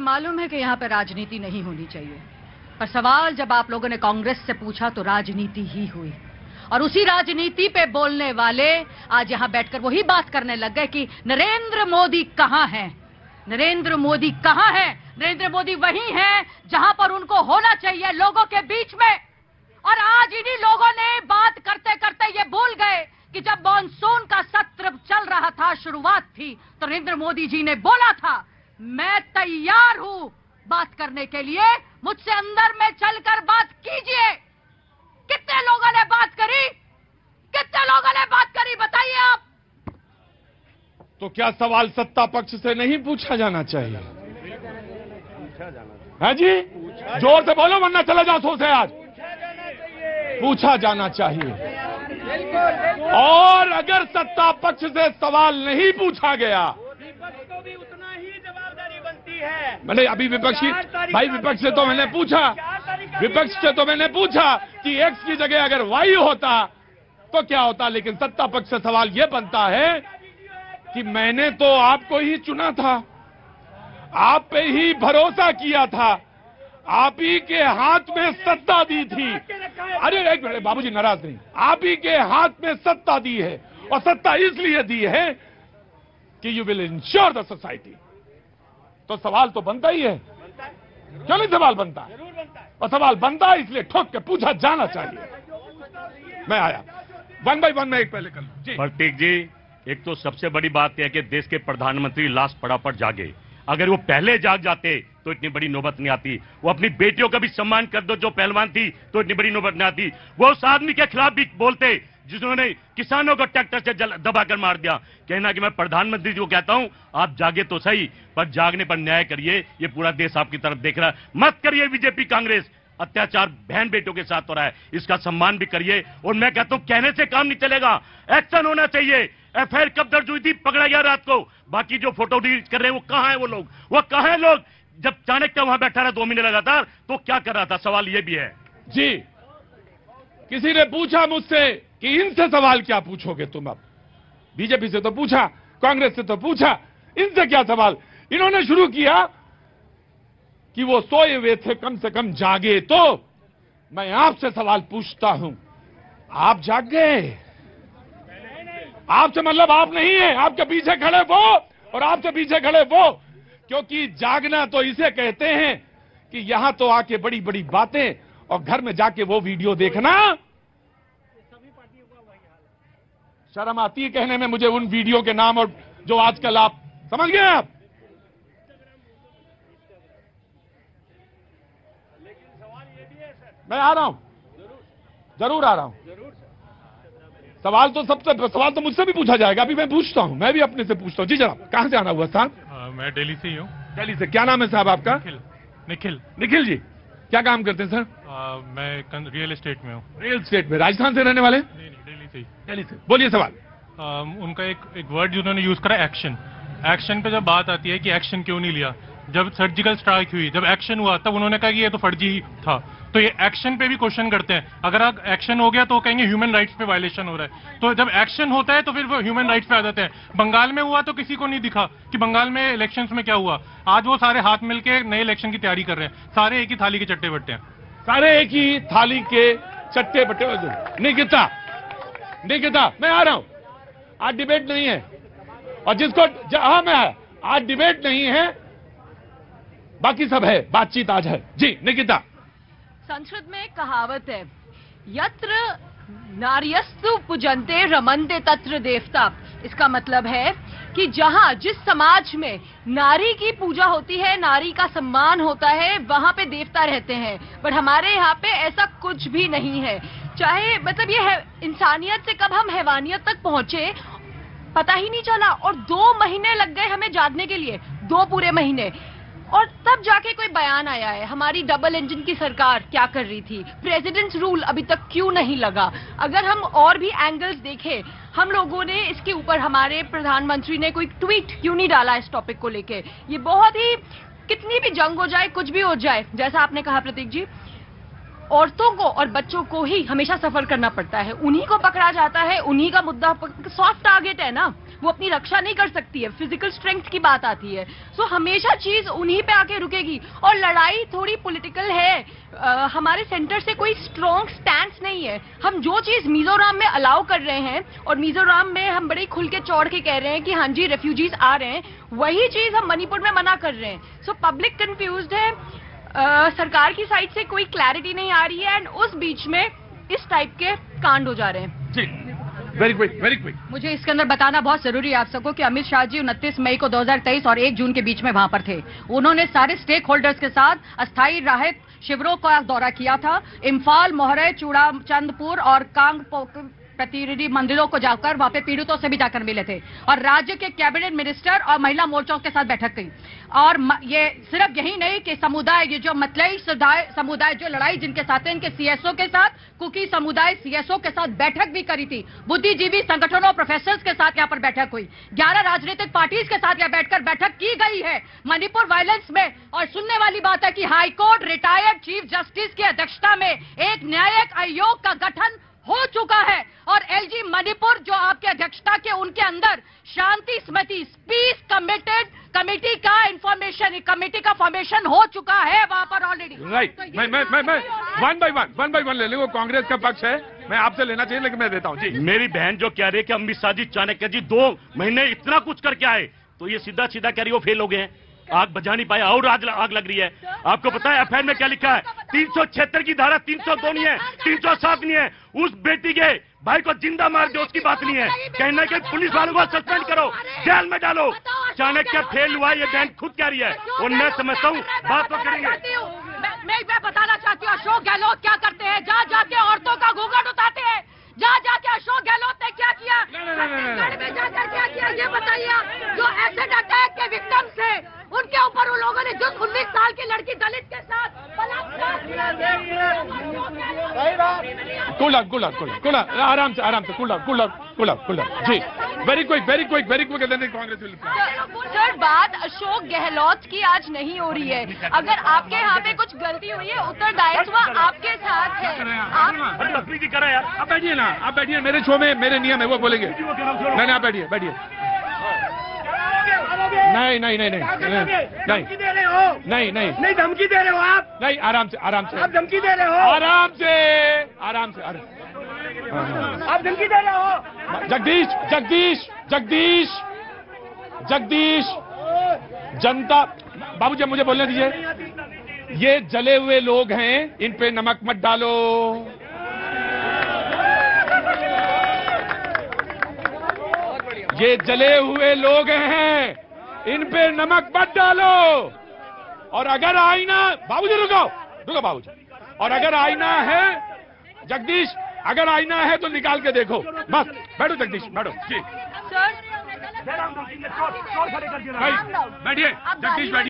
मालूम है कि यहाँ पे राजनीति नहीं होनी चाहिए, पर सवाल जब आप लोगों ने कांग्रेस से पूछा तो राजनीति ही हुई। और उसी राजनीति पे बोलने वाले आज यहाँ बैठकर वही बात करने लग गए कि नरेंद्र मोदी कहाँ हैं। नरेंद्र मोदी कहाँ हैं? नरेंद्र मोदी वही हैं जहां पर उनको होना चाहिए, लोगों के बीच में। और आज इन्हीं लोगों ने बात करते करते ये भूल गए कि जब मॉनसून का सत्र चल रहा था, शुरुआत थी, तो नरेंद्र मोदी जी ने बोला था मैं तैयार हूं बात करने के लिए, मुझसे अंदर में चलकर बात कीजिए। कितने लोगों ने बात करी? कितने लोगों ने बात करी, बताइए आप। तो क्या सवाल सत्ता पक्ष से नहीं पूछा जाना चाहिए? है जी, जोर से बोलो वरना चले जाओ सो से। आज पूछा जाना चाहिए। और अगर सत्ता पक्ष से सवाल नहीं पूछा गया, विपक्ष को भी उतना ही जवाबदारी बनती है। मैंने अभी विपक्षी भाई विपक्ष से तो मैंने पूछा, विपक्ष से तो मैंने पूछा कि एक्स की जगह अगर वाई होता तो क्या होता, लेकिन सत्ता पक्ष से सवाल यह बनता है कि मैंने तो आपको ही चुना था, आप पे ही भरोसा किया था, आप ही के हाथ में सत्ता दी थी। अरे एक मिनट बाबूजी, नाराज नहीं, आप ही के हाथ में सत्ता दी है, और सत्ता इसलिए दी है कि you will ensure the society. तो सवाल तो बनता ही है, क्यों नहीं सवाल बनता? और सवाल बनता है इसलिए ठोक के पूछा जाना चाहिए। मैं आया वन बाई वन में एक पहले कर लूं। प्रतीक जी, एक तो सबसे बड़ी बात यह है कि देश के प्रधानमंत्री लास्ट पड़ाव पर जागे। अगर वो पहले जाग जाते तो इतनी बड़ी नौबत नहीं आती। वो अपनी बेटियों का भी सम्मान कर दो जो पहलवान थी, तो इतनी बड़ी नौबत नहीं आती। वो उस आदमी के खिलाफ भी बोलते जिन्होंने किसानों को ट्रैक्टर से दबाकर मार दिया। कहना कि मैं प्रधानमंत्री जी को कहता हूं, आप जागे तो सही, पर जागने पर न्याय करिए। ये पूरा देश आपकी तरफ देख रहा है। मत करिए बीजेपी कांग्रेस अत्याचार बहन बेटों के साथ हो रहा है, इसका सम्मान भी करिए। और मैं कहता हूं कहने से काम नहीं चलेगा, एक्शन होना चाहिए। एफआईआर कब दर्ज हुई थी? पकड़ा गया रात को। बाकी जो फोटो डिलीट कर रहे हैं वो कहां है? वो लोग वो कहां है लोग? जब चाणक्य वहां बैठा रहा 2 महीने लगातार तो क्या कर रहा था? सवाल ये भी है जी। किसी ने पूछा मुझसे कि इनसे सवाल क्या पूछोगे तुम? अब बीजेपी से तो पूछा, कांग्रेस से तो पूछा, इनसे क्या सवाल? इन्होंने शुरू किया कि वो सोए हुए थे, कम से कम जागे। तो मैं आपसे सवाल पूछता हूं, आप जाग गए? आपसे मतलब आप नहीं है, आपके पीछे खड़े वो और आपसे पीछे खड़े वो। क्योंकि जागना तो इसे कहते हैं कि यहां तो आके बड़ी बड़ी बातें और घर में जाके वो वीडियो देखना। शर्म आती है कहने में मुझे उन वीडियो के नाम, और जो आजकल आप समझ गए आप। मैं आ रहा हूं, जरूर आ रहा हूं। सवाल तो मुझसे भी पूछा जाएगा। अभी मैं पूछता हूं, मैं भी अपने से पूछता हूं। जी जनाब, कहां से आना हुआ साहब? मैं दिल्ली से ही हूँ। दिल्ली से। क्या नाम है साहब आपका? निखिल। निखिल जी, क्या काम करते हैं सर? मैं रियल एस्टेट में हूँ। रियल एस्टेट में। राजस्थान से रहने वाले? नहीं, दिल्ली से ही। दिल्ली से। बोलिए सवाल। उनका एक वर्ड जिन्होंने यूज करा, एक्शन। एक्शन पे जब बात आती है कि एक्शन क्यों नहीं लिया, जब सर्जिकल स्ट्राइक हुई, जब एक्शन हुआ, तब उन्होंने कहा कि ये तो फर्जी ही था। तो ये एक्शन पे भी क्वेश्चन करते हैं। अगर एक्शन हो गया तो कहेंगे ह्यूमन राइट्स पे वायलेशन हो रहा है। तो जब एक्शन होता है तो फिर वो ह्यूमन राइट्स पे आ जाते हैं। बंगाल में हुआ तो किसी को नहीं दिखा कि बंगाल में इलेक्शंस में क्या हुआ। आज वो सारे हाथ मिलके नए इलेक्शन की तैयारी कर रहे हैं। सारे एक ही थाली के चट्टे बट्टे हैं। सारे एक ही थाली के चट्टे बट्टे। निकिता, निकिता, मैं आ रहा हूं। आज डिबेट नहीं है, और जिसको हाँ मैं आया, आज डिबेट नहीं है, बाकी सब है, बातचीत आज है। जी निकिता। संस्कृत में एक कहावत है, यत्र नार्यस्तु पूजन्ते रमन्ते तत्र देवता। इसका मतलब है कि जहां जिस समाज में नारी की पूजा होती है, नारी का सम्मान होता है, वहां पे देवता रहते हैं। पर हमारे यहाँ पे ऐसा कुछ भी नहीं है। चाहे मतलब ये है, इंसानियत से कब हम हैवानियत तक पहुंचे पता ही नहीं चला। और 2 महीने लग गए हमें जागने के लिए, 2 पूरे महीने। और तब जाके कोई बयान आया है। हमारी डबल इंजन की सरकार क्या कर रही थी? प्रेसिडेंट्स रूल अभी तक क्यों नहीं लगा? अगर हम और भी एंगल्स देखें, हम लोगों ने इसके ऊपर, हमारे प्रधानमंत्री ने कोई ट्वीट क्यों नहीं डाला इस टॉपिक को लेके? ये बहुत ही, कितनी भी जंग हो जाए, कुछ भी हो जाए, जैसा आपने कहा प्रतीक जी, औरतों को और बच्चों को ही हमेशा सफर करना पड़ता है, उन्हीं को पकड़ा जाता है, उन्हीं का मुद्दा सॉफ्ट टारगेट है ना, वो अपनी रक्षा नहीं कर सकती है, फिजिकल स्ट्रेंथ की बात आती है। सो हमेशा चीज उन्हीं पे आके रुकेगी। और लड़ाई थोड़ी पॉलिटिकल है, हमारे सेंटर से कोई स्ट्रॉन्ग स्टैंड नहीं है। हम जो चीज मिजोरम में अलाउ कर रहे हैं और मिजोरम में हम बड़े खुल के चौड़ के कह रहे हैं कि हाँ जी रेफ्यूजीज आ रहे हैं, वही चीज हम मणिपुर में मना कर रहे हैं। सो पब्लिक कंफ्यूज्ड है, सरकार की साइड से कोई क्लैरिटी नहीं आ रही है, एंड उस बीच में इस टाइप के कांड हो जा रहे हैं। जी वेरी क्विक। मुझे इसके अंदर बताना बहुत जरूरी है आप सबको कि अमित शाह जी 29 मई को 2023 और 1 जून के बीच में वहां पर थे। उन्होंने सारे स्टेक होल्डर्स के साथ अस्थायी राहत शिविरों का दौरा किया था। इम्फाल, मोहरे, चूड़ा, चंदपुर और कांग प्रतिनिधि मंदिरों को जाकर वहां पे पीड़ितों से भी जाकर मिले थे और राज्य के कैबिनेट मिनिस्टर और महिला मोर्चाओं के साथ बैठक की। और ये सिर्फ यही नहीं कि समुदाय, ये जो मतलई समुदाय जो लड़ाई जिनके साथ है, इनके सीएसओ के साथ, कुकी समुदाय सीएसओ के साथ बैठक भी करी थी। बुद्धिजीवी संगठनों, प्रोफेसर्स के साथ यहाँ पर बैठक हुई। 11 राजनीतिक पार्टीज के साथ यहाँ बैठकर बैठक की गई है मणिपुर वायलेंस में। और सुनने वाली बात है कि हाईकोर्ट रिटायर्ड चीफ जस्टिस की अध्यक्षता में एक न्यायिक आयोग का गठन हो चुका है और एलजी मणिपुर जो आपके अध्यक्षता के उनके अंदर शांति समिति पीस कमेटी का इंफॉर्मेशन कमेटी का फॉर्मेशन हो चुका है वहां पर ऑलरेडी। राइट, मैं वन बाय वन ले लूंगा। कांग्रेस का पक्ष है, मैं आपसे लेना चाहिए लेकिन मैं देता हूं। जी, मेरी बहन जो कह रही है कि अमित शाह जी, चाणक्य जी 2 महीने इतना कुछ करके आए, तो ये सीधा सीधा कह रही वो फेल हो गए हैं, आग बजा नहीं पाए और आग लग रही है। आपको पता है एफआईआर में क्या लिखा है? 376 की धारा 302 नहीं है, 307 नहीं है। उस बेटी के भाई को जिंदा मार दो, उसकी बात नहीं है। कहना कि पुलिस वालों को सस्पेंड करो, जेल में डालो। चाणक्य फेल हुआ, ये बहन खुद कह रही है और मैं समझता हूँ बात तो करेंगे। मैं बताना चाहती हूँ अशोक गहलोत क्या करते हैं, जा जाके औरतों का घूंघट उठाते हैं। जा जाके अशोक गहलोत ने क्या किया, छत्तीसगढ़ में जाकर क्या किया ये बताइए। जो एसिड अटैक के विक्टिम थे उनके ऊपर उन लोगों ने जो 19 साल की लड़की दलित के साथ बलात्कार कूल आराम से कूल जी। Very quick Congress. सर बात अशोक गहलोत की आज नहीं हो रही है। अगर आपके यहाँ पे कुछ गलती हुई है, उत्तरदायित्व आपके साथ है। आप तकलीफ करा यार, आप बैठिए ना, आप बैठिए। मेरे शो में मेरे नियम है, वो बोलेंगे। नहीं आप बैठिए। नहीं धमकी दे रहे हो? नहीं धमकी दे रहे हो आप? नहीं, आराम से आप धमकी दे रहे हो? आराम से आप धमकी दे रहे हो? जगदीश जनता बाबू जी मुझे बोलने दीजिए। ये जले हुए लोग हैं, इन पे नमक मत डालो। ये जले हुए लोग हैं, इन पे नमक मत डालो। और अगर आईना, बाबूजी रुको बाबूजी, और अगर आईना है जगदीश, अगर आईना है तो निकाल के देखो। बस बैठो जगदीश, बैठो जी। सर बैठिए जगदीश, बैठिए।